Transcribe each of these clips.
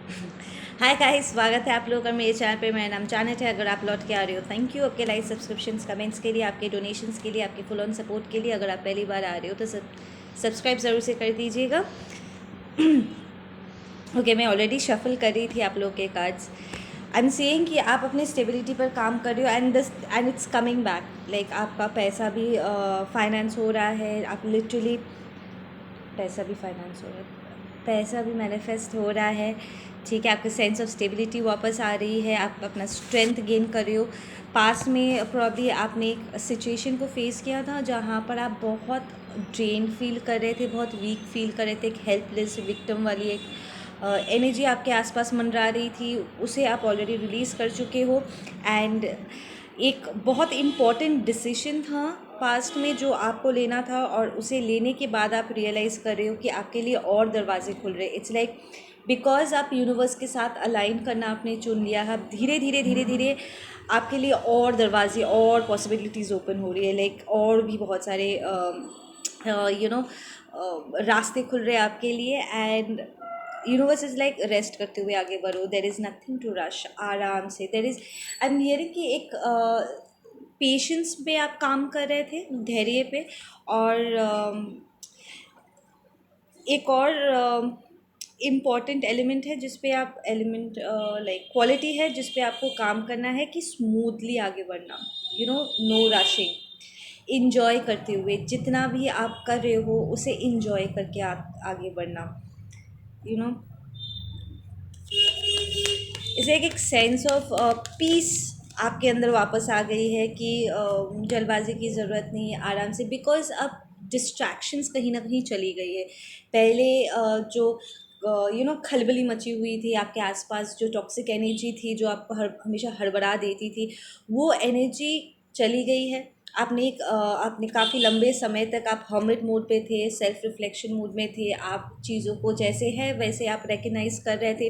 Hi guys, स्वागत है आप लोगों का मेरे चैनल पे। मेरा नाम जानत है। अगर आप लौट के आ रहे हो, थैंक यू आपके लाइक, सब्सक्रिप्शंस, कमेंट्स के लिए, आपके डोनेशंस के लिए, आपके फुल ऑन सपोर्ट के लिए। अगर आप पहली बार आ रहे हो तो सब्सक्राइब ज़रूर से कर दीजिएगा। ओके, मैं ऑलरेडी शफल कर रही थी आप लोगों के कार्ड्स। आई एम सेइंग कि आप अपने स्टेबिलिटी पर काम कर रहे हो and it's coming back. Like आपका पैसा भी फाइनेंस हो रहा है। आप लिटरली पैसा भी फाइनेंस हो रहा है, पैसा भी मैनिफेस्ट हो रहा है। ठीक है, आपका सेंस ऑफ स्टेबिलिटी वापस आ रही है। आप अपना स्ट्रेंथ गेन कर रहे हो। पास में प्रॉब्ली आपने एक सिचुएशन को फेस किया था जहाँ पर आप बहुत ड्रेन फील कर रहे थे, बहुत वीक फील कर रहे थे। एक हेल्पलेस विक्टिम वाली एक एनर्जी आपके आसपास मंडरा रही थी, उसे आप ऑलरेडी रिलीज़ कर चुके हो। एंड एक बहुत इम्पॉर्टेंट डिसीजन था पास्ट में जो आपको लेना था, और उसे लेने के बाद आप रियलाइज़ कर रहे हो कि आपके लिए और दरवाजे खुल रहे। इट्स लाइक बिकॉज आप यूनिवर्स के साथ अलाइन करना आपने चुन लिया है। धीरे धीरे धीरे धीरे आपके लिए और दरवाजे और पॉसिबिलिटीज़ ओपन हो रही है। लाइक और भी बहुत सारे रास्ते खुल रहे हैं आपके लिए। And universe is like rest करते हुए आगे बढ़ो, there is nothing to rush, आराम से। There is I am hearing कि एक पेशेंस पे आप काम कर रहे थे, धैर्य पे। और एक और इम्पॉर्टेंट एलिमेंट है जिस पे आप एलिमेंट लाइक क्वालिटी है जिस पे आपको काम करना है कि स्मूथली आगे बढ़ना। नो रशिंग, इंजॉय करते हुए जितना भी आप कर रहे हो उसे इंजॉय करके आगे बढ़ना। यू नो इसे एक सेंस ऑफ पीस आपके अंदर वापस आ गई है कि जल्दबाजी की ज़रूरत नहीं है, आराम से। बिकॉज अब डिस्ट्रैक्शंस कहीं ना कहीं चली गई है। पहले जो खलबली मची हुई थी आपके आसपास, जो टॉक्सिक एनर्जी थी जो आपको हमेशा हड़बड़ा देती थी, वो एनर्जी चली गई है। आपने काफ़ी लंबे समय तक आप हर्मिट मोड पे थे, सेल्फ रिफ्लेक्शन मोड में थे। आप चीज़ों को जैसे है वैसे आप रिकग्नाइज कर रहे थे,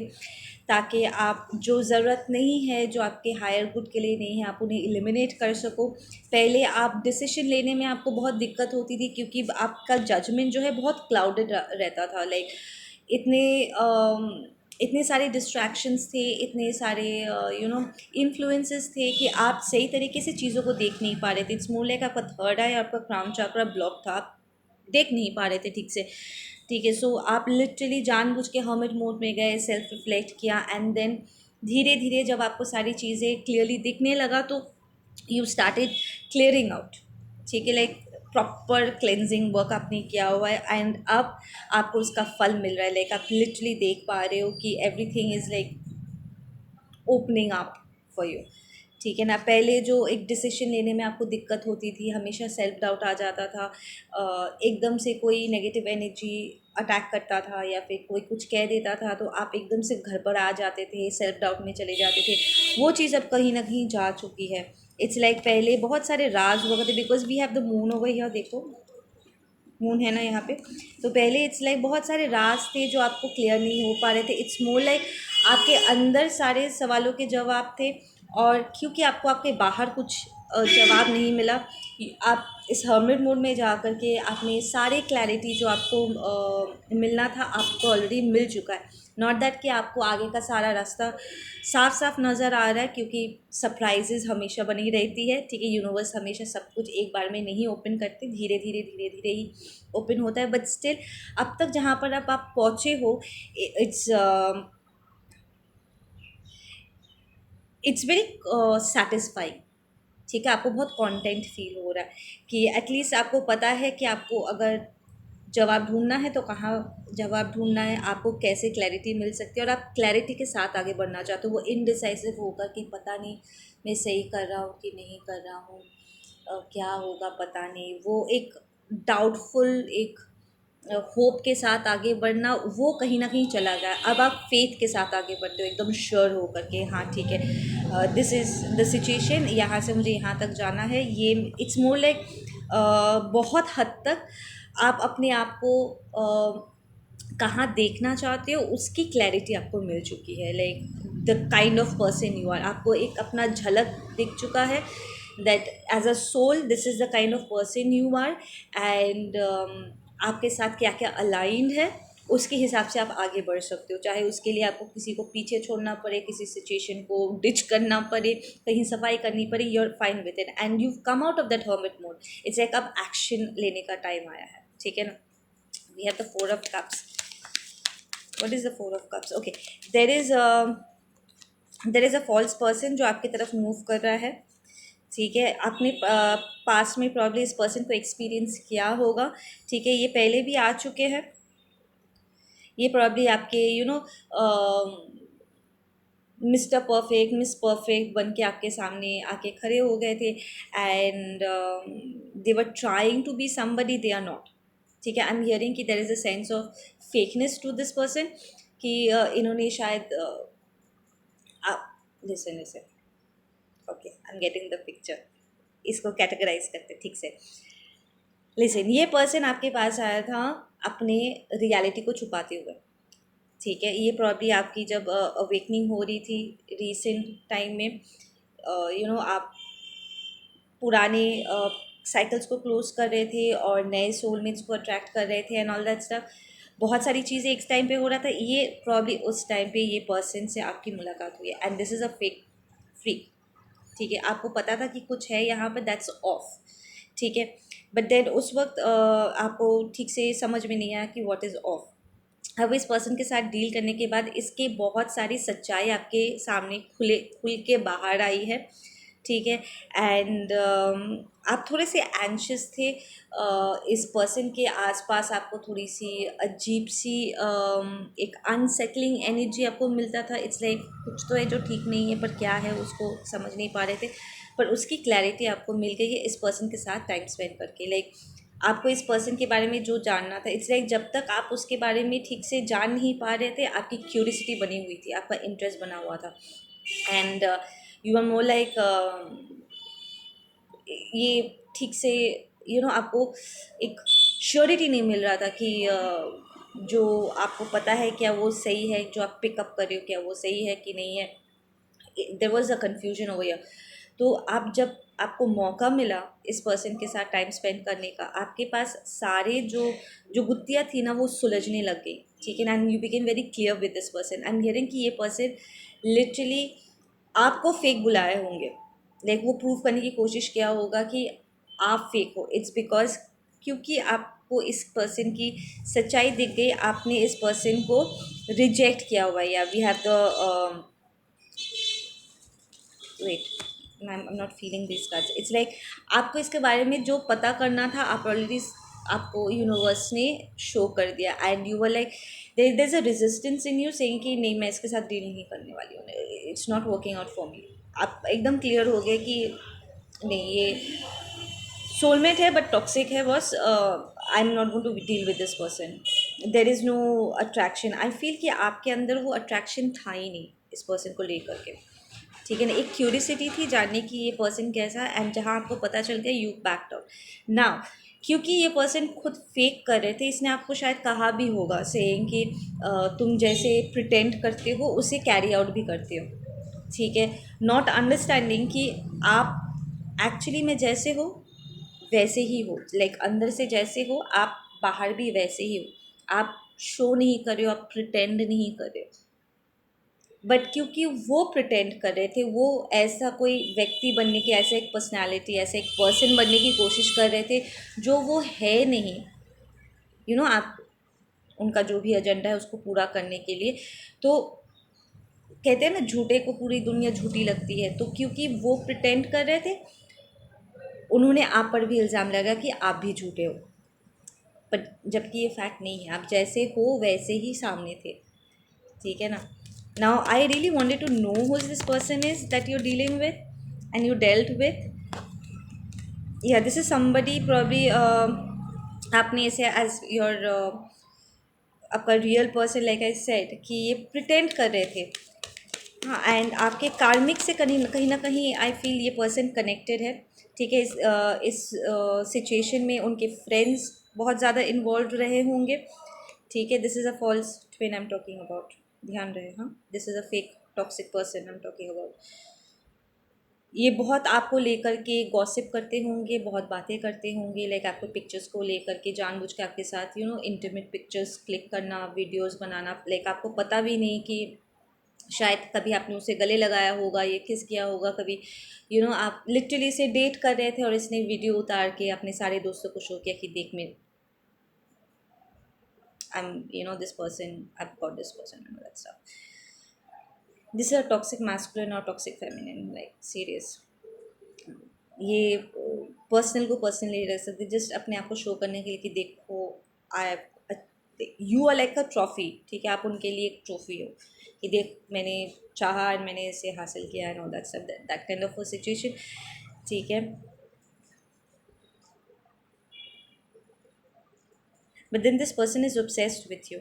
ताकि आप जो ज़रूरत नहीं है, जो आपके हायर गुड के लिए नहीं है, आप उन्हें एलिमिनेट कर सको। पहले आप डिसीजन लेने में आपको बहुत दिक्कत होती थी क्योंकि आपका जजमेंट जो है बहुत क्लाउडेड रहता था। लाइक इतने इतने सारे डिस्ट्रैक्शंस थे, इतने सारे इन्फ्लुएंसेस थे कि आप सही तरीके से चीज़ों को देख नहीं पा रहे थे। इट्स मोर लाइक आपका थर्ड आई, आपका क्राउन चक्रा ब्लॉक था, आप देख नहीं पा रहे थे ठीक से। ठीक है, सो आप लिटरली जानबूझ के हर्मिट मोड में गए, सेल्फ रिफ्लेक्ट किया। एंड देन धीरे धीरे जब आपको सारी चीज़ें क्लियरली दिखने लगा तो यू स्टार्टेड क्लियरिंग आउट। ठीक है, लाइक प्रॉपर क्लेंजिंग वर्क आपने किया हुआ है एंड अब आपको उसका फल मिल रहा है। लाइक आप लिटरली देख पा रहे हो कि everything is like opening up for you. ठीक है ना। पहले जो एक डिसीजन लेने में आपको दिक्कत होती थी, हमेशा सेल्फ डाउट आ जाता था, एकदम से कोई नेगेटिव एनर्जी अटैक करता था या फिर कोई कुछ कह देता था तो आप एकदम से घर पर आ जाते थे, सेल्फ डाउट में चले जाते थे। वो चीज़ अब कहीं ना कहीं जा चुकी है। इट्स लाइक पहले बहुत सारे राज हुआ करते, because we have the moon over here, देखो मून है ना यहाँ पे। तो पहले इट्स लाइक बहुत सारे राज थे जो आपको क्लियर नहीं हो पा रहे थे। इट्स मोर लाइक आपके अंदर सारे सवालों के जवाब थे, और क्योंकि आपको आपके बाहर कुछ जवाब नहीं मिला, आप इस हर्मिट मोड में जा कर के आपने सारे क्लैरिटी जो आपको मिलना था आपको ऑलरेडी मिल चुका है। नॉट दैट कि आपको आगे का सारा रास्ता साफ साफ नज़र आ रहा है, क्योंकि सरप्राइजेज हमेशा बनी रहती है। ठीक है, यूनिवर्स हमेशा सब कुछ एक बार में नहीं ओपन करते, धीरे धीरे धीरे धीरे ही ओपन होता है। बट स्टिल अब तक जहाँ पर अब आप पहुँचे हो, इट्स वेरी सेटिस्फाइंग। ठीक है, आपको बहुत कंटेंट फील हो रहा है कि एटलीस्ट आपको पता है कि आपको अगर जवाब ढूंढना है तो कहाँ जवाब ढूंढना है, आपको कैसे क्लैरिटी मिल सकती है, और आप क्लैरिटी के साथ आगे बढ़ना चाहते हो। वो इनडिसाइसिव होकर कि पता नहीं मैं सही कर रहा हूँ कि नहीं कर रहा हूँ, क्या होगा पता नहीं, वो एक डाउटफुल, एक होप के साथ आगे बढ़ना, वो कहीं ना कहीं चला गया। अब आप फेथ के साथ आगे बढ़ते हो, एकदम श्योर हो करके, हाँ ठीक है, दिस इज़ द सिचुएशन, यहाँ से मुझे यहाँ तक जाना है। ये इट्स मोर लाइक बहुत हद तक आप अपने आप को कहाँ देखना चाहते हो उसकी क्लैरिटी आपको मिल चुकी है। Like the kind of person you are, आपको एक अपना झलक दिख चुका है that as a soul this is the kind of person you are. And आपके साथ क्या क्या अलाइंड है उसके हिसाब से आप आगे बढ़ सकते हो, चाहे उसके लिए आपको किसी को पीछे छोड़ना पड़े, किसी सिचुएशन को डिच करना पड़े, कहीं सफाई करनी पड़े, you are fine with it and you come out of that hermit mode. It's like अब एक्शन लेने का टाइम आया है, ठीक है ना। We have the 4 of Cups. What is the 4 of Cups? Okay, there is a false person जो आपकी तरफ मूव कर रहा है, ठीक है। आपने पास्ट में प्रॉब्ली इस पर्सन को एक्सपीरियंस किया होगा, ठीक है। ये पहले भी आ चुके हैं, ये प्रॉब्ली आपके मिस्टर परफेक्ट, मिस परफेक्ट बन के आपके सामने आके खड़े हो गए थे and they were trying to be somebody, they are not, ठीक है। आई एम हियरिंग कि there is a sense of fakeness to this person, कि इन्होंने शायद listen listen, okay I am getting the picture, इसको कैटेगराइज करते ठीक से। लिसन, ये पर्सन आपके पास आया था अपने रियलिटी को छुपाते हुए, ठीक है। ये प्रॉब्ली आपकी जब अवेकनिंग हो रही थी रीसेंट टाइम में, आप पुराने साइकिल्स को क्लोज कर रहे थे और नए सोलमेट्स को अट्रैक्ट कर रहे थे एंड ऑल दैट स्टफ। बहुत सारी चीज़ें एक टाइम पे हो रहा था, ये प्रॉब्ली उस टाइम पे ये पर्सन से आपकी मुलाकात हुई है and this is a fake freak, ठीक है। आपको पता था कि कुछ है यहाँ पर, दैट्स ऑफ, ठीक है। बट देन उस वक्त आपको ठीक से समझ में नहीं आया कि व्हाट इज़ ऑफ। अब इस पर्सन के साथ डील करने के बाद इसके बहुत सारी सच्चाई आपके सामने खुल के बाहर आई है, ठीक है। एंड आप थोड़े से एंशियस थे, इस पर्सन के आसपास आपको थोड़ी सी अजीब सी एक अनसेटलिंग एनर्जी आपको मिलता था। इट्स लाइक कुछ तो है जो ठीक नहीं है, पर क्या है उसको समझ नहीं पा रहे थे, पर उसकी क्लैरिटी आपको मिल गई है इस पर्सन के साथ टाइम स्पेंड करके। लाइक आपको इस पर्सन के बारे में जो जानना था, इट्स लाइक जब तक आप उसके बारे में ठीक से जान नहीं पा रहे थे, आपकी क्यूरियसिटी बनी हुई थी, आपका इंटरेस्ट बना हुआ था and you are more like ये ठीक से आपको एक श्योरिटी नहीं मिल रहा था कि जो आपको पता है क्या वो सही है, जो आप पिकअप कर रहे हो क्या वो सही है कि नहीं है। There was a confusion over here. तो आप जब आपको मौका मिला इस पर्सन के साथ टाइम स्पेंड करने का, आपके पास सारे जो जो गुत्थियाँ थी ना वो सुलझने लग गई, ठीक है। And you became very clear with this person. I am hearing कि ये पर्सन लिटरली आपको फेक बुलाए होंगे, लाइक वो प्रूव करने की कोशिश किया होगा कि आप फेक हो। इट्स बिकॉज क्योंकि आपको इस पर्सन की सच्चाई दिख गई, आपने इस पर्सन को रिजेक्ट किया हुआ है। Yeah we have the wait, I am not feeling this cards. It's like आपको इसके बारे में जो पता करना था आप ऑलरेडी आपको यूनिवर्स ने शो कर दिया and you were like there is a resistance in you saying कि नहीं मैं इसके साथ डील नहीं करने वाली हूँ, it's not working out for me. आप एकदम क्लियर हो गए कि नहीं ये सोलमेट है बट टॉक्सिक है boss, I am not going to deal with this person. There is no attraction. I feel कि आपके अंदर वो अट्रैक्शन था ही नहीं इस पर्सन को लेकर के, ठीक है ना। एक क्यूरियसिटी थी जानने की ये पर्सन कैसा है एंड जहाँ आपको पता चल गया यू बैक्ड आउट नाउ। क्योंकि ये पर्सन खुद फेक कर रहे थे, इसने आपको शायद कहा भी होगा सेइंग कि तुम जैसे प्रिटेंड करते हो उसे कैरी आउट भी करते हो, ठीक है। नॉट अंडरस्टैंडिंग कि आप एक्चुअली में जैसे हो वैसे ही हो, लाइक अंदर से जैसे हो आप बाहर भी वैसे ही हो। आप शो नहीं कर रहे हो, आप प्रिटेंड नहीं कर रहे हो, बट क्योंकि वो प्रिटेंड कर रहे थे, वो ऐसा कोई व्यक्ति बनने की, ऐसा एक पर्सनालिटी, ऐसा एक पर्सन बनने की कोशिश कर रहे थे जो वो है नहीं, आप उनका जो भी एजेंडा है उसको पूरा करने के लिए। तो कहते हैं ना झूठे को पूरी दुनिया झूठी लगती है, तो क्योंकि वो प्रिटेंड कर रहे थे उन्होंने आप पर भी इल्ज़ाम लगा कि आप भी झूठे हो, पर जबकि ये फैक्ट नहीं है, आप जैसे हो वैसे ही सामने थे, ठीक है ना। Now I really wanted to know who this person is that you dealing with and you dealt with. या दिस इज समबडी प्रॉब्ली आपने इसे एज योर आपका real person, like I said कि ये प्रिटेंड कर रहे थे, हाँ। एंड आपके कार्मिक से कहीं ना कहीं आई फील ये पर्सन कनेक्टेड है, ठीक है। इस सिचुएशन में उनके फ्रेंड्स बहुत ज़्यादा इन्वॉल्व रहे होंगे, ठीक है। This is a false twin I am talking about, ध्यान रहे, हाँ। This is a fake toxic person I am talking about. ये बहुत आपको लेकर के गॉसिप करते होंगे, बहुत बातें करते होंगे, लाइक आपको पिक्चर्स को लेकर के जानबूझ के आपके साथ इंटीमेट पिक्चर्स क्लिक करना, वीडियोस बनाना, लाइक आपको पता भी नहीं कि शायद कभी आपने उसे गले लगाया होगा, ये किस किया होगा कभी, आप लिटरली इसे डेट कर रहे थे और इसने वीडियो उतार के अपने सारे दोस्तों को शो किया कि देख मैं I am this person, I got this person and that stuff. This is a toxic masculine और टॉक्सिक फेमिनिन, लाइक सीरियस. ये पर्सनल को पर्सनल नहीं रख सकते, जस्ट अपने आप को शो करने के लिए कि देखो I you are like a trophy. ठीक है, आप उनके लिए एक ट्रॉफी हो कि देख मैंने चाहा और मैंने इसे हासिल किया एंड ऑल दैट सब, that kind of a situation. ठीक है, but then this person is obsessed with you.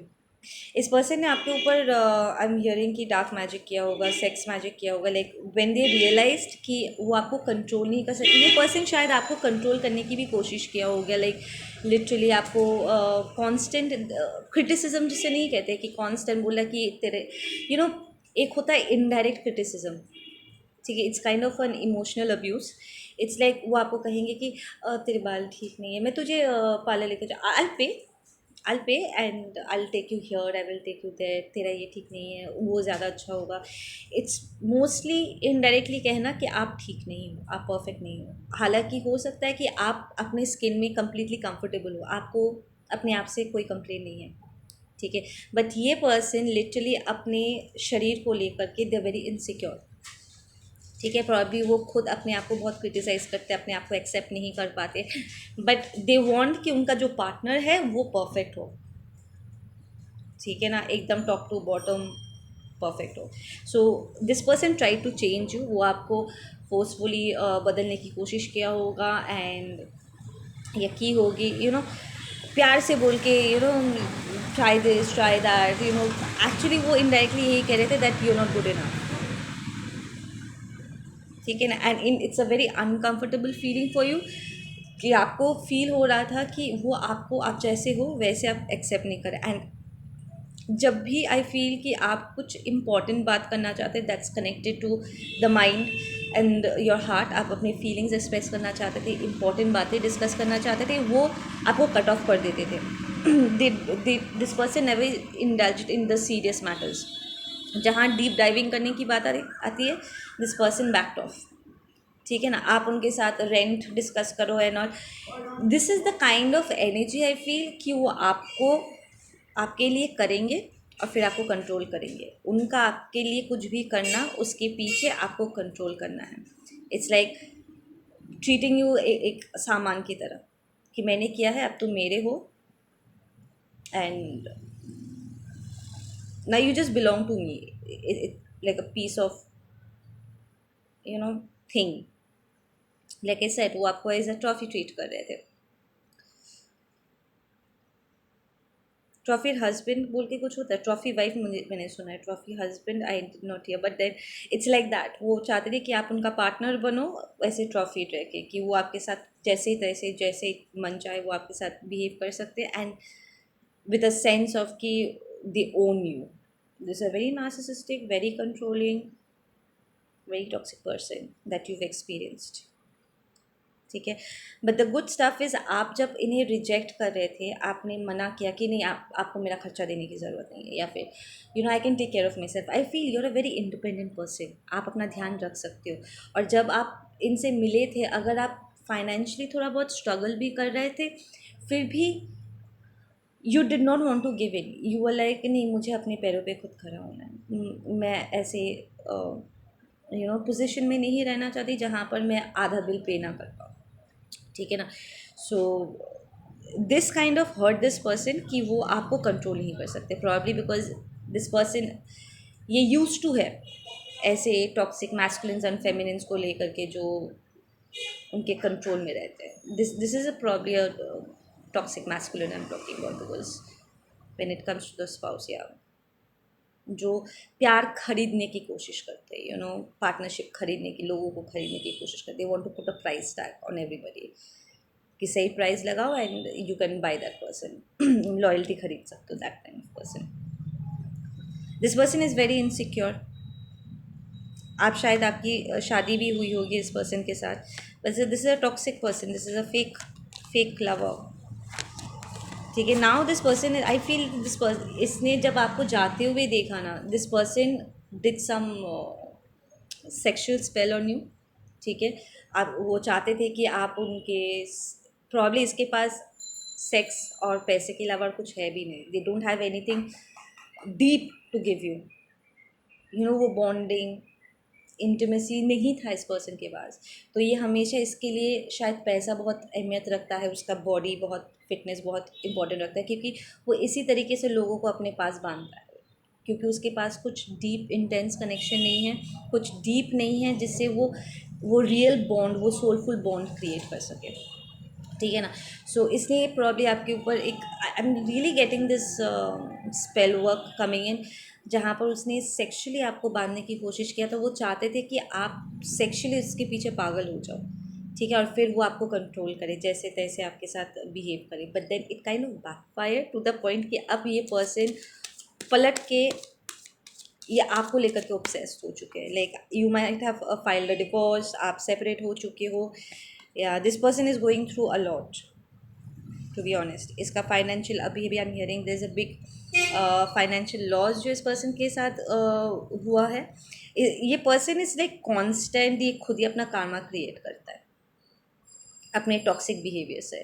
इस पर्सन ने आपके ऊपर आई एम हियरिंग कि डार्क मैजिक किया होगा, सेक्स मैजिक किया होगा, लाइक व्हेन दे रियलाइज्ड कि वो आपको कंट्रोल नहीं कर सकते. ये पर्सन शायद आपको कंट्रोल करने की भी कोशिश किया होगा, लाइक लिटरली आपको कांस्टेंट क्रिटिसिज्म जिसे नहीं कहते कि कांस्टेंट बोला कि तेरे एक होता है इनडायरेक्ट क्रिटिसिज्म. ठीक है, it's kind of an emotional abuse. It's like वो आपको कहेंगे कि तेरे बाल ठीक नहीं है, मैं तुझे पार्लर लेकर जा, I'll pay and I'll take you here, I will take you there, तेरा ये ठीक नहीं है, वो ज़्यादा अच्छा होगा. इट्स मोस्टली इनडायरेक्टली कहना कि आप ठीक नहीं हो, आप परफेक्ट नहीं हो. हालांकि हो सकता है कि आप अपने स्किन में कम्प्लीटली कंफर्टेबल हो, आपको अपने आप से कोई कंप्लेन नहीं है. ठीक है, बट ये पर्सन लिटरली अपने शरीर को लेकर के दे वेरी इनसिक्योर. ठीक है, प्रॉब्ली वो खुद अपने आप को बहुत क्रिटिसाइज करते हैं, अपने आप को एक्सेप्ट नहीं कर पाते, बट दे वांट कि उनका जो पार्टनर है वो परफेक्ट हो. ठीक है ना, एकदम टॉप टू बॉटम परफेक्ट हो. So this person try to change you. वो आपको फोर्सफुली बदलने की कोशिश किया होगा एंड या की होगी, प्यार से बोल के try this try that, actually वो इनडायरेक्टली यही कह रहे थे that you not good enough. ठीक है ना, and in it's a very uncomfortable feeling for you कि आपको फील हो रहा था कि वो आपको आप जैसे हो वैसे आप एक्सेप्ट नहीं करें. एंड जब भी आई फील कि आप कुछ इम्पॉर्टेंट बात करना चाहते, that's connected to the mind and your heart, आप अपने फीलिंग्स एक्सप्रेस करना चाहते थे, इंपॉर्टेंट बातें डिस्कस करना चाहते थे, वो आपको कट ऑफ कर देते थे. This person never indulged in the serious matters. जहाँ डीप डाइविंग करने की बात आती है, दिस पर्सन बैक्ड ऑफ. ठीक है ना, आप उनके साथ रेंट डिस्कस करो and all. This is the kind of energy I feel कि वो आपको आपके लिए करेंगे और फिर आपको कंट्रोल करेंगे. उनका आपके लिए कुछ भी करना, उसके पीछे आपको कंट्रोल करना है. इट्स लाइक ट्रीटिंग यू एक सामान की तरह कि मैंने किया है, अब तुम मेरे हो and now you just belong to me. Like a piece of thing. Like I said, वो आपको एज अ ट्रॉफी ट्रीट कर रहे थे. ट्रॉफी हस्बैंड बोल के कुछ होता है, ट्रॉफी वाइफ मैंने सुना है, trophy husband I did not hear, but then it's like that. वो चाहते थे कि आप उनका पार्टनर बनो, वैसे ट्रॉफी रह के कि वो आपके साथ जैसे तैसे जैसे मन चाहे वो आपके साथ बिहेव कर सकते हैं and with a sense of कि they own you. This a very narcissistic, very controlling, very toxic person that you've experienced. ठीक है, but the good stuff is आप जब इन्हें रिजेक्ट कर रहे थे, आपने मना किया कि नहीं, आपको मेरा खर्चा देने की ज़रूरत नहीं है, या फिर I can take care of myself, I feel you're a very independent person, आप अपना ध्यान रख सकते हो. और जब आप इनसे मिले थे, अगर आप फाइनेंशियली थोड़ा बहुत स्ट्रगल भी कर रहे थे, फिर भी you did not want to give in. You were like नहीं, मुझे अपने पैरों पे खुद खड़ा होना है, मैं ऐसे पोजीशन में नहीं रहना चाहती जहाँ पर मैं आधा बिल पे ना कर पाऊँ. ठीक है ना, so this kind of hurt this person कि वो आपको कंट्रोल नहीं कर सकते, प्रॉब्ली बिकॉज दिस पर्सन ये यूज टू है ऐसे टॉक्सिक मैस्कुलिन्स एंड फेमिनिन्स को लेकर के जो उनके कंट्रोल में रहते हैं. This is a probably a toxic masculine I am talking about, because when it comes to the spouse, या जो प्यार खरीदने की कोशिश करते हैं, पार्टनरशिप खरीदने की, लोगों को खरीदने की कोशिश करते हैं. Want to put a price tag on everybody कि सही प्राइस लगाओ and you can buy that person. Loyalty खरीद सकते हो that kind of person. This person is very insecure. आप शायद आपकी शादी भी हुई होगी इस पर्सन के साथ, वैसे this is a toxic person, this is a fake lover. ठीक है, now this person, I feel this person, इसने जब आपको जाते हुए देखा ना, this person did some sexual spell on you. ठीक है, आप वो चाहते थे कि आप उनके, प्रॉब्ली इसके पास सेक्स और पैसे के अलावा कुछ है भी नहीं, they don't have anything deep to give you, वो बॉन्डिंग इंटीमेसी नहीं था इस पर्सन के पास। तो ये हमेशा इसके लिए शायद पैसा बहुत अहमियत रखता है, उसका बॉडी बहुत, फिटनेस बहुत इंपॉर्टेंट रखता है, क्योंकि वो इसी तरीके से लोगों को अपने पास बांधता है, क्योंकि उसके पास कुछ डीप इंटेंस कनेक्शन नहीं है, कुछ डीप नहीं है जिससे वो रियल बॉन्ड, वो सोलफुल बॉन्ड क्रिएट कर सके। ठीक है ना। सो इसलिए प्रॉब्ली आपके ऊपर एक, I am really getting this spell work coming in, जहाँ पर उसने सेक्शुअली आपको बांधने की कोशिश किया, तो वो चाहते थे कि आप सेक्शुअली उसके पीछे पागल हो जाओ। ठीक है, और फिर वो आपको कंट्रोल करे, जैसे तैसे आपके साथ बिहेव करे, but then it kind of backfire to the point कि अब ये पर्सन पलट के ये आपको लेकर के ऑब्सेस्ड हो चुके हैं, like you might have filed a divorce, आप सेपरेट हो चुके हो, या this person is going through a lot, to be honest. इसका फाइनेंशियल, अभी भी I am hearing there is a big financial loss जो इस पर्सन के साथ हुआ है। ये पर्सन इज़ लाइक कॉन्स्टेंट, ये खुद ही अपना कारमा क्रिएट करता है अपने टॉक्सिक बिहेवियर से।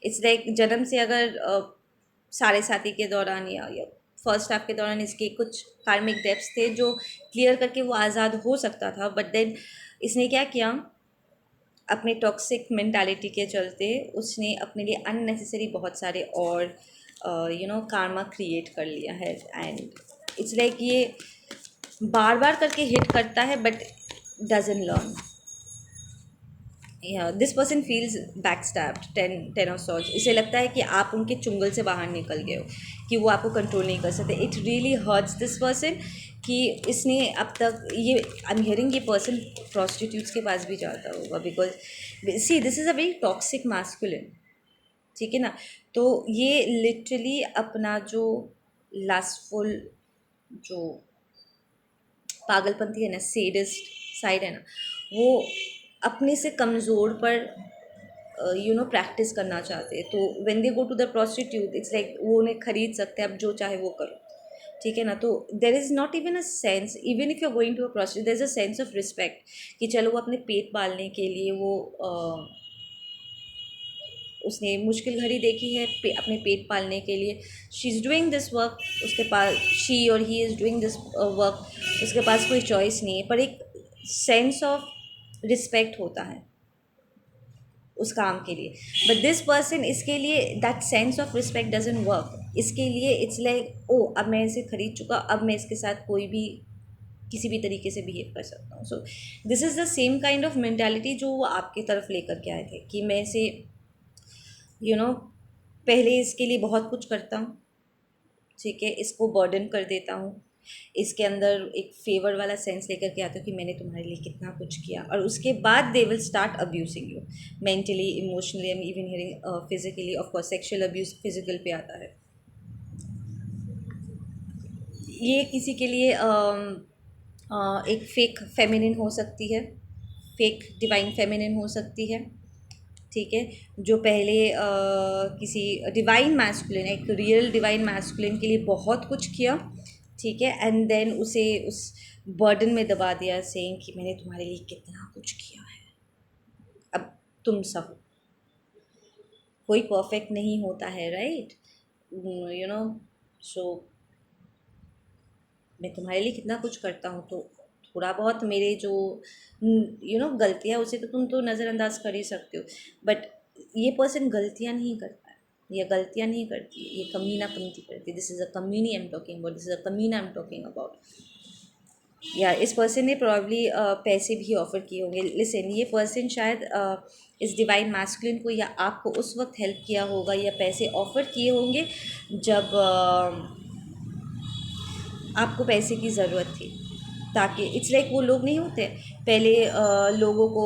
इट्स लाइक जन्म से अगर साढ़े साथी के दौरान या फर्स्ट हाफ के दौरान इसके कुछ कार्मिक डेप्स थे जो क्लियर करके वो आज़ाद हो सकता था, बट देन इसने क्या किया, अपने टॉक्सिक मेंटालिटी के चलते उसने अपने लिए अननेसेसरी बहुत सारे और कार्मा क्रिएट कर लिया है, एंड इट्स लाइक ये बार बार करके हिट करता है but doesn't learn. This person feels back stabbed, ten of swords, इसे लगता है कि आप उनके चुंगल से बाहर निकल गए हो, कि वो आपको कंट्रोल नहीं कर सकते। It really hurts this person कि इसने अब तक, ये आई एम हियरिंग ये पर्सन प्रोस्टिट्यूट्स के पास भी जाता होगा, because see this is a very toxic masculine. ठीक है ना। तो ये लिटरली अपना जो लास्टफुल, जो पागलपंती है ना, सेडिस्ट साइड है ना, वो अपने से कमज़ोर पर प्रैक्टिस करना चाहते हैं। तो when they go to the prostitute, it's like वो उन्हें खरीद सकते हैं, अब जो चाहे वो करो। ठीक है ना। तो there is not even a sense, even if you are going to a prostitute, there is a sense of respect कि चलो वो अपने पेट पालने के लिए वो उसने मुश्किल घड़ी देखी है अपने पेट पालने के लिए, she is doing this work, उसके पास, शी और he is doing this work, उसके पास कोई चॉइस नहीं है, पर एक सेंस ऑफ रिस्पेक्ट होता है उस काम के लिए। बट दिस पर्सन, इसके लिए that sense of respect doesn't work. इसके लिए इट्स लाइक, ओ अब मैं इसे खरीद चुका, अब मैं इसके साथ कोई भी किसी भी तरीके से बिहेव कर सकता हूँ। So this is the same kind of mentality जो वो आपकी तरफ लेकर के आए थे, कि मैं इसे पहले इसके लिए बहुत कुछ करता हूँ, ठीक है, इसको बर्डन कर देता हूँ, इसके अंदर एक फेवर वाला सेंस लेकर के आता हूँ कि मैंने तुम्हारे लिए कितना कुछ किया, और उसके बाद they will start abusing you mentally, emotionally, and even hearing physically. Of course sexual abuse physical पे आता है। ये किसी के लिए एक फेक फेमिनिन हो सकती है, फेक डिवाइन फेमिनिन हो सकती है। ठीक है, जो पहले किसी डिवाइन मैस्कुलिन, एक रियल डिवाइन मैस्कुलिन के लिए बहुत कुछ किया, ठीक है, एंड देन उसे उस बर्डन में दबा दिया, सेइंग कि मैंने तुम्हारे लिए कितना कुछ किया है, अब तुम सहो। कोई परफेक्ट नहीं होता है, राइट, सो मैं तुम्हारे लिए कितना कुछ करता हूँ, तो थोड़ा बहुत मेरे जो गलतियाँ, उसे तो तुम तो नज़रअंदाज कर ही सकते हो, बट ये पर्सन गलतियाँ नहीं करता है, ये गलतियाँ नहीं करती, ये कमीनापंती करती है। दिस इज़ अ कम्युनी I am talking about, this is a कमीना आई एम टॉकिंग अबाउट। या इस पर्सन ने प्रॉब्ली पैसे भी ऑफ़र किए होंगे। लिसन, ये पर्सन शायद इस डिवाइन मैस्कुलिन को या आपको उस वक्त हेल्प किया होगा या पैसे ऑफ़र किए होंगे जब आपको पैसे की ज़रूरत थी। ताकि इट्स लाइक वो लोग नहीं होते पहले लोगों को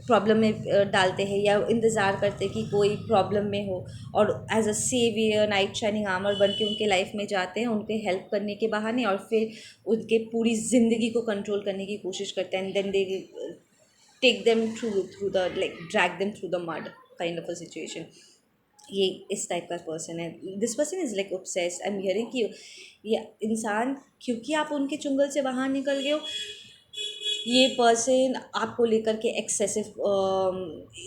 प्रॉब्लम में डालते हैं या इंतज़ार करते कि कोई प्रॉब्लम में हो और as a saviour knight shining armour बन के उनके लाइफ में जाते हैं उनके हेल्प करने के बहाने और फिर उनके पूरी ज़िंदगी को कंट्रोल करने की कोशिश करते हैं and then they take them through the like drag them through the mud kind of a situation. ये इस टाइप का पर्सन है। This person is like obsessed. I am hearing कि ये इंसान क्योंकि आप उनके चुंगल से बाहर निकल गए हो, ये पर्सन आपको लेकर के excessive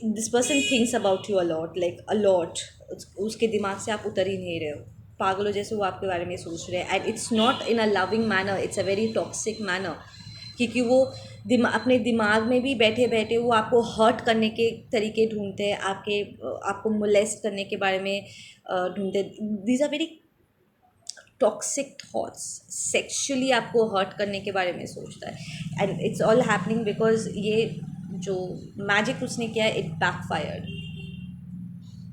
this person thinks about you a lot like a lot. उसके दिमाग से आप उतर ही नहीं रहे हो, पागलों जैसे वो आपके बारे में सोच रहे हैं and it's not in a loving manner, it's a very toxic manner. क्योंकि वो अपने दिमाग में भी बैठे बैठे वो आपको हर्ट करने के तरीके ढूंढते हैं, आपको मोलेस्ट करने के बारे में ढूंढते हैं। These are very toxic thoughts, sexually आपको हर्ट करने के बारे में सोचता है and it's all happening because ये जो मैजिक उसने किया है इट बैकफायर्ड।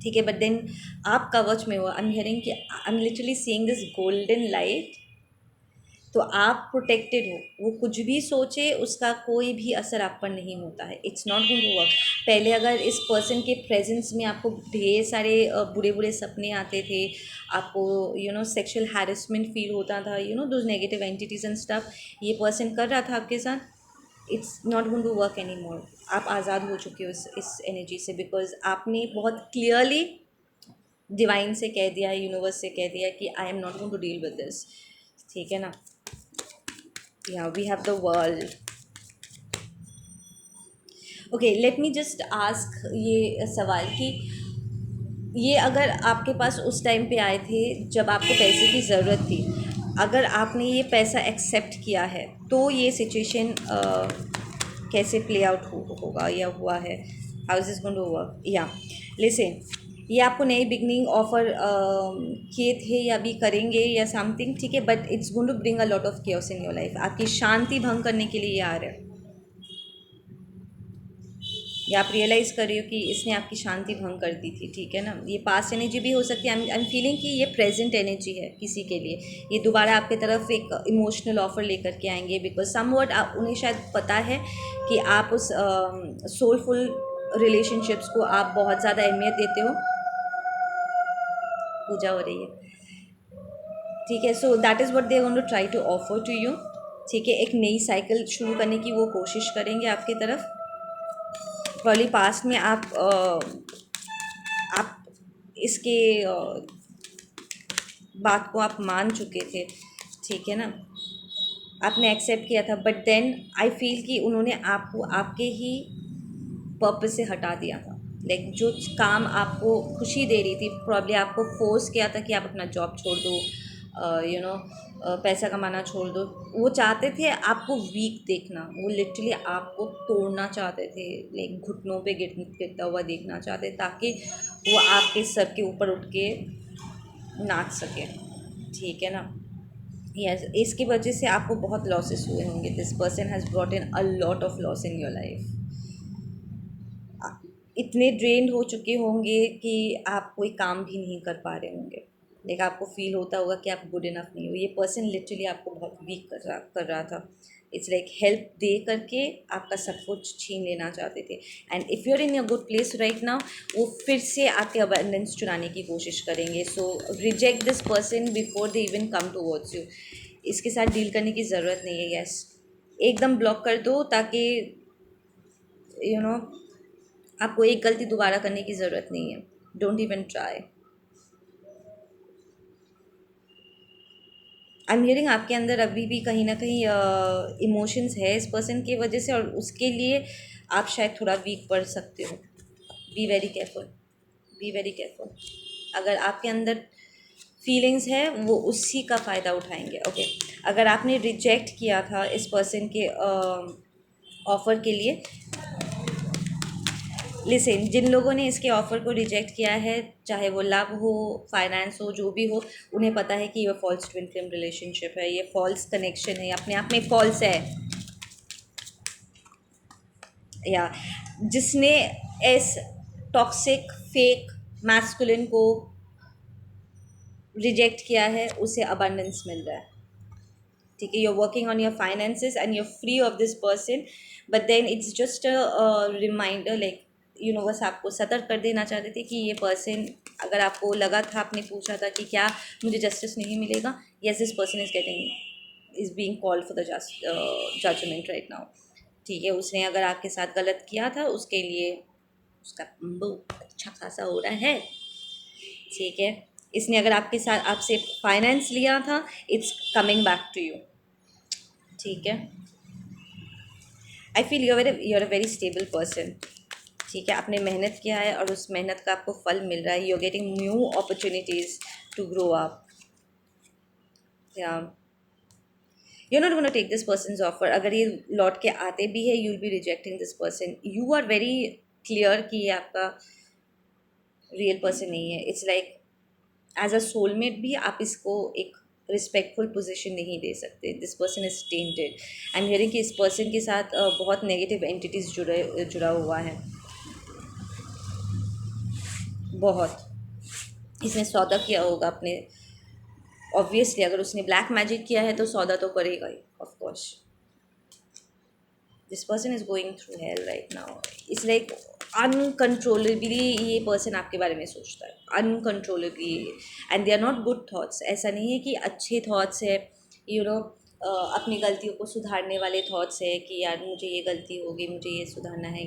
ठीक है, बट देन आप कवच में हो। आई एम हियरिंग कि I am literally seeing this golden light. तो आप प्रोटेक्टेड हो, वो कुछ भी सोचे उसका कोई भी असर आप पर नहीं होता है, it's not going to work. पहले अगर इस पर्सन के प्रेजेंस में आपको ढेर सारे बुरे बुरे सपने आते थे, आपको सेक्सुअल हैरेसमेंट फील होता था, those negative entities and stuff ये पर्सन कर रहा था आपके साथ, it's not going to work any more. आप आज़ाद हो चुके हो इस एनर्जी से बिकॉज आपने बहुत क्लियरली डिवाइन से कह दिया है, यूनिवर्स से कह दिया कि I am not going to deal with this. ठीक है ना। Yeah, we have the world. Okay, let me just ask ये सवाल कि ये अगर आपके पास उस टाइम पे आए थे जब आपको पैसे की ज़रूरत थी, अगर आपने ये पैसा एक्सेप्ट किया है तो ये सिचुएशन कैसे प्ले आउट होगा या हुआ है, how is this going to work. या लिसन, ये आपको नई बिगनिंग ऑफर किए थे या भी करेंगे या समथिंग, ठीक है, but it's going to bring a lot of chaos in your life. आपकी शांति भंग करने के लिए ये आ रहा है, या आप रियलाइज़ कर रहे हो कि इसने आपकी शांति भंग कर दी थी। ठीक है ना, ये पास्ट एनर्जी भी हो सकती है। आई एम फीलिंग कि ये प्रेजेंट एनर्जी है किसी के लिए, ये दोबारा आपकी तरफ एक इमोशनल ऑफर लेकर के आएंगे बिकॉज समवट उन्हें शायद पता है कि आप उस सोलफुल रिलेशनशिप्स को आप बहुत ज़्यादा अहमियत देते हो। पूजा हो रही है, ठीक है। So that is what they are going to try to offer to you. ठीक है, एक नई साइकिल शुरू करने की वो कोशिश करेंगे आपकी तरफ। पहले पास्ट में आप इसके बात को आप मान चुके थे, ठीक है ना, आपने एक्सेप्ट किया था, बट देन आई फील कि उन्होंने आपको आपके ही पर्पस से हटा दिया था। लाइक जो काम आपको खुशी दे रही थी, प्रॉब्ली आपको फोर्स किया था कि आप अपना जॉब छोड़ दो, पैसा कमाना छोड़ दो। वो चाहते थे आपको वीक देखना, वो लिटरली आपको तोड़ना चाहते थे, लाइक घुटनों पे गिरता हुआ देखना चाहते ताकि वो आपके सर के ऊपर उठ के नाच सके। ठीक है ना। यस, इसकी वजह से आपको बहुत लॉसेस हुए होंगे। This person has brought in a lot of loss in your life. इतने ड्रेन्ड हो चुके होंगे कि आप कोई काम भी नहीं कर पा रहे होंगे, लाइक आपको फील होता होगा कि आप गुड इनफ नहीं हो। ये पर्सन लिटरली आपको बहुत वीक कर रहा था। इट्स लाइक हेल्प दे करके आपका सब कुछ छीन लेना चाहते थे and if you are in a good place right now, वो फिर से आपके अबंडेंस चुराने की कोशिश करेंगे। So reject this person before they even come towards you. इसके साथ डील करने की ज़रूरत नहीं है। यस, एकदम ब्लॉक कर दो ताकि यू नो आपको एक गलती दोबारा करने की ज़रूरत नहीं है। Don't even try. I am hearing आपके अंदर अभी भी कहीं ना कहीं इमोशंस है इस पर्सन की वजह से, और उसके लिए आप शायद थोड़ा वीक पड़ सकते हो। B very careful, B very careful. अगर आपके अंदर फीलिंग्स है वो उसी का फ़ायदा उठाएंगे। ओके, अगर आपने रिजेक्ट किया था इस पर्सन के ऑफ़र के लिए, लिसन, जिन लोगों ने इसके ऑफ़र को रिजेक्ट किया है, चाहे वो लव हो, फाइनेंस हो, जो भी हो, उन्हें पता है कि ये फॉल्स ट्विन फ्लेम रिलेशनशिप है, ये फॉल्स कनेक्शन है, अपने आप में फॉल्स है। या जिसने इस टॉक्सिक फेक मैस्कुलिन को रिजेक्ट किया है उसे अबंडेंस मिल रहा है। ठीक है, you're working on your finances and you're free of this person, but then it's just a reminder, like universe आपको सतर्क कर देना चाहते थे कि ये पर्सन, अगर आपको लगा था, आपने पूछा था कि क्या मुझे जस्टिस नहीं मिलेगा, yes this person is being called for the judgement right now. ठीक है, उसने अगर आपके साथ गलत किया था, उसके लिए उसका अच्छा खासा हो रहा है। ठीक है, इसने अगर आपके साथ आपसे फाइनेंस लिया था, it's coming back to you. ठीक है, I feel you're a very stable person. ठीक है, आपने मेहनत किया है और उस मेहनत का आपको फल मिल रहा है। You are getting new opportunities to grow up. या you not gonna take this person offer. अगर ये लौट के आते भी है, you will be rejecting this person. You are very clear कि ये आपका रियल पर्सन नहीं है। It's like as a soulmate भी आप इसको एक रिस्पेक्टफुल पोजीशन नहीं दे सकते। This person is tainted. I am hearing कि इस पर्सन के साथ बहुत नेगेटिव एंटिटीज़ जुड़ा हुआ है, बहुत। इसने सौदा किया होगा अपने, ऑब्वियसली अगर उसने ब्लैक मैजिक किया है तो सौदा तो करेगा ही, of course. This person is going through hell right now. It's like uncontrollably ये पर्सन आपके बारे में सोचता है, uncontrollably. And they are not good thoughts. ऐसा नहीं है कि अच्छे थॉट्स है, यू नो अपनी गलतियों को सुधारने वाले थॉट्स है कि यार मुझे ये गलती होगी, मुझे ये सुधारना है,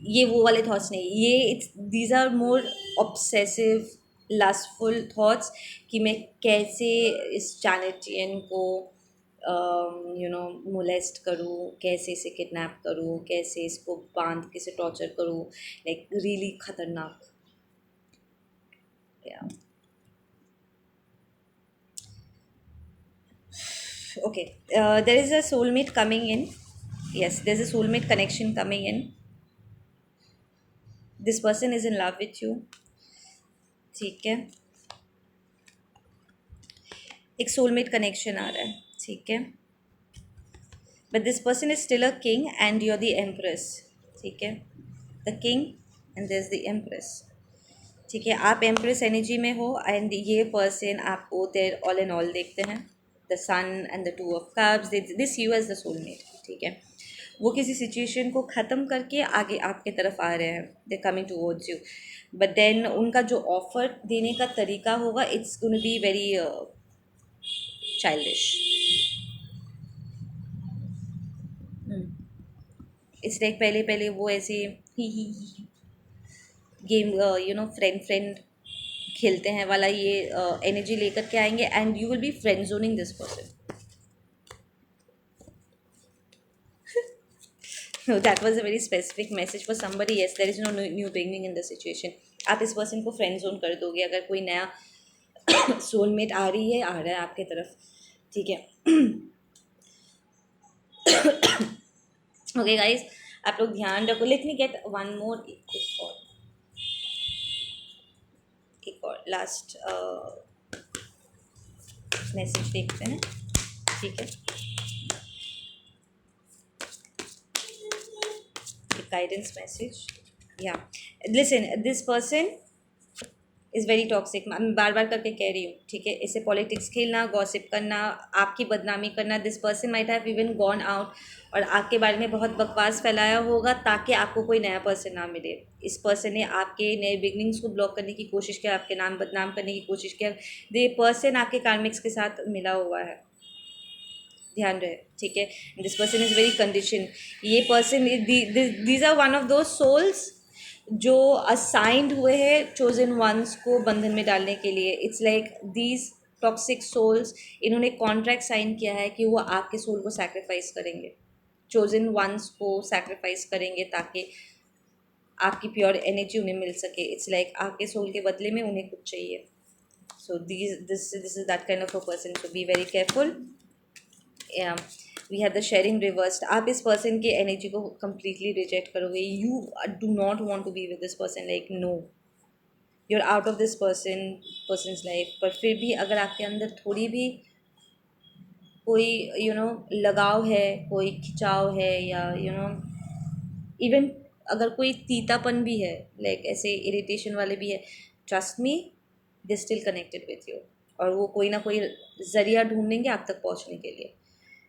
ये वो वाले थॉट्स नहीं। ये it's these are more obsessive lustful thoughts कि मैं कैसे इस जैनेटियन को मोलेस्ट करूँ, कैसे इसे किडनैप करूँ, कैसे इसको बांध के से टॉर्चर करूँ, लाइक रियली खतरनाक। या okay, there is a soulmate coming in. yes, there's a soulmate connection coming in. This person is in love with you। ठीक है, एक सोलमेट कनेक्शन आ रहा है। ठीक है, but this person is still a king and you are the empress. ठीक है, the king and there is the empress. ठीक है, आप एम्प्रेस एनर्जी में हो एंड ये पर्सन आपको देयर ऑल एंड ऑल देखते हैं, the sun and the two of cups, this you as the soulmate. ठीक है, वो किसी सिचुएशन को ख़त्म करके आगे आपके तरफ आ रहे हैं, they coming towards you. But then उनका जो ऑफर देने का तरीका होगा, it's gonna be very childish. It's like पहले पहले वो ऐसे ही गेम फ्रेंड खेलते हैं वाला ये एनर्जी लेकर के आएंगे and you will be friend zoning this person. No, that was a very specific message for somebody. Yes, there is no new beginning in the situation. आप इस पर्सन को फ्रेंड जोन कर दोगे अगर कोई नया सोलमेट आ रहा है आपके तरफ। ठीक है, ओके गाइज, आप लोग ध्यान रखो। Let me get one more, एक और लास्ट मैसेज देखते हैं। ठीक है, guidance message। yeah, listen, this person is very toxic. मैं बार बार करके कह रही हूँ। ठीक है, इसे पॉलिटिक्स खेलना, गॉसिप करना, आपकी बदनामी करना। This person might have even gone out और आपके बारे में बहुत बकवास फैलाया होगा ताकि आपको कोई नया पर्सन ना मिले। इस पर्सन ने आपके नए बिगनिंग्स को ब्लॉक करने की कोशिश किया, आपके नाम बदनाम करने की कोशिश किया। ये पर्सन आपके कार्मिक्स के साथ मिला हुआ है, ध्यान रहे। ठीक है, this person is very condition. ये person, these are one of दो सोल्स जो असाइंड हुए हैं चोजन वंस को बंधन में डालने के लिए। It's like these toxic souls, इन्होंने कॉन्ट्रैक्ट साइन किया है कि वो आपके सोल को सैक्रिफाइस करेंगे, चोजन वंस को सैक्रिफाइस करेंगे ताकि आपकी प्योर एनर्जी उन्हें मिल सके। इट्स लाइक आपके सोल के बदले में उन्हें कुछ चाहिए। So this is that kind of a person, so be very careful. We have the sharing reversed. आप इस पर्सन की एनर्जी को कम्प्लीटली रिजेक्ट करोगे। You do not want to be with this person, like no, you are out of this person's life. पर फिर भी अगर आपके अंदर थोड़ी भी कोई लगाव है, कोई खिंचाव है, या इवन अगर कोई तीतापन भी है, लाइक ऐसे इरिटेशन वाले भी है, trust me, they still connected with you. और वो कोई ना कोई ज़रिया ढूंढेंगे आप तक पहुंचने के लिए।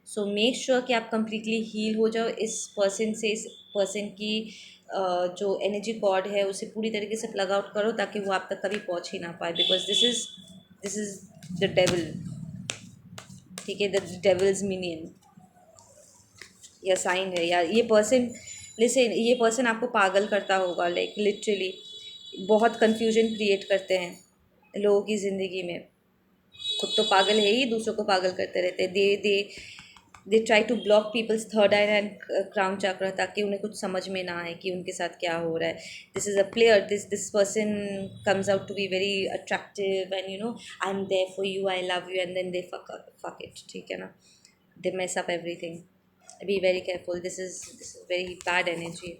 सो मेक श्योर कि आप कम्प्लीटली हील हो जाओ इस पर्सन से, इस पर्सन की जो एनर्जी कॉर्ड है उसे पूरी तरीके से प्लग आउट करो, ताकि वो आप तक कभी पहुंच ही ना पाए, because this is the devil, ठीक है, द डेविल्स मिनियन या साइन है। या ये पर्सन, लिसन, ये पर्सन आपको पागल करता होगा, लाइक लिटरली बहुत कंफ्यूजन क्रिएट करते हैं लोगों की ज़िंदगी में। खुद तो पागल है ही, दूसरों को पागल करते रहते हैं। They try to block people's third eye and crown chakra, ताकि उन्हें कुछ समझ में ना आए कि उनके साथ क्या हो रहा है। This is a player, this person comes out to be very attractive and you know I am there for you, I love you, and then they fuck it, ठीक है ना, they mess up everything. Be very careful, this is very bad energy,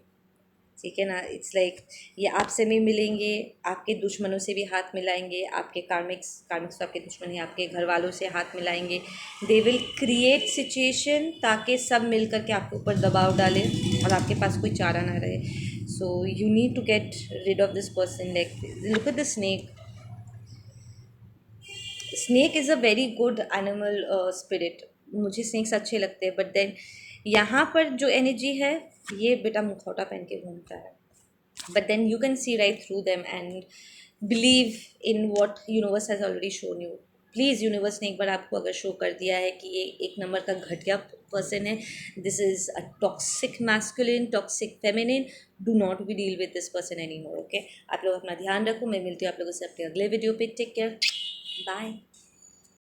ठीक है ना। It's like ये आपसे भी मिलेंगे, आपके दुश्मनों से भी हाथ मिलाएंगे, आपके कार्मिक्स तो आपके दुश्मन ही, आपके घर वालों से हाथ मिलाएंगे। दे विल क्रिएट सिचुएशन ताकि सब मिल करके आपके ऊपर दबाव डालें और आपके पास कोई चारा ना रहे। So you need to get rid of this person. Like look at the snake, snake is a very good animal spirit, मुझे स्नेक्स अच्छे लगते हैं, बट देन यहाँ पर जो एनर्जी है, ये बेटा मुखौटा पहन के घूमता है, but then you can see right through them and believe in what universe has already shown you. Please universe ने एक बार आपको अगर शो कर दिया है कि ये एक नंबर का घटिया पर्सन है, this is a toxic masculine, toxic feminine, do not be deal with this person any more, okay. आप लोग अपना ध्यान रखो, मैं मिलती हूँ आप लोगों से अपने अगले वीडियो पे। Take care, bye.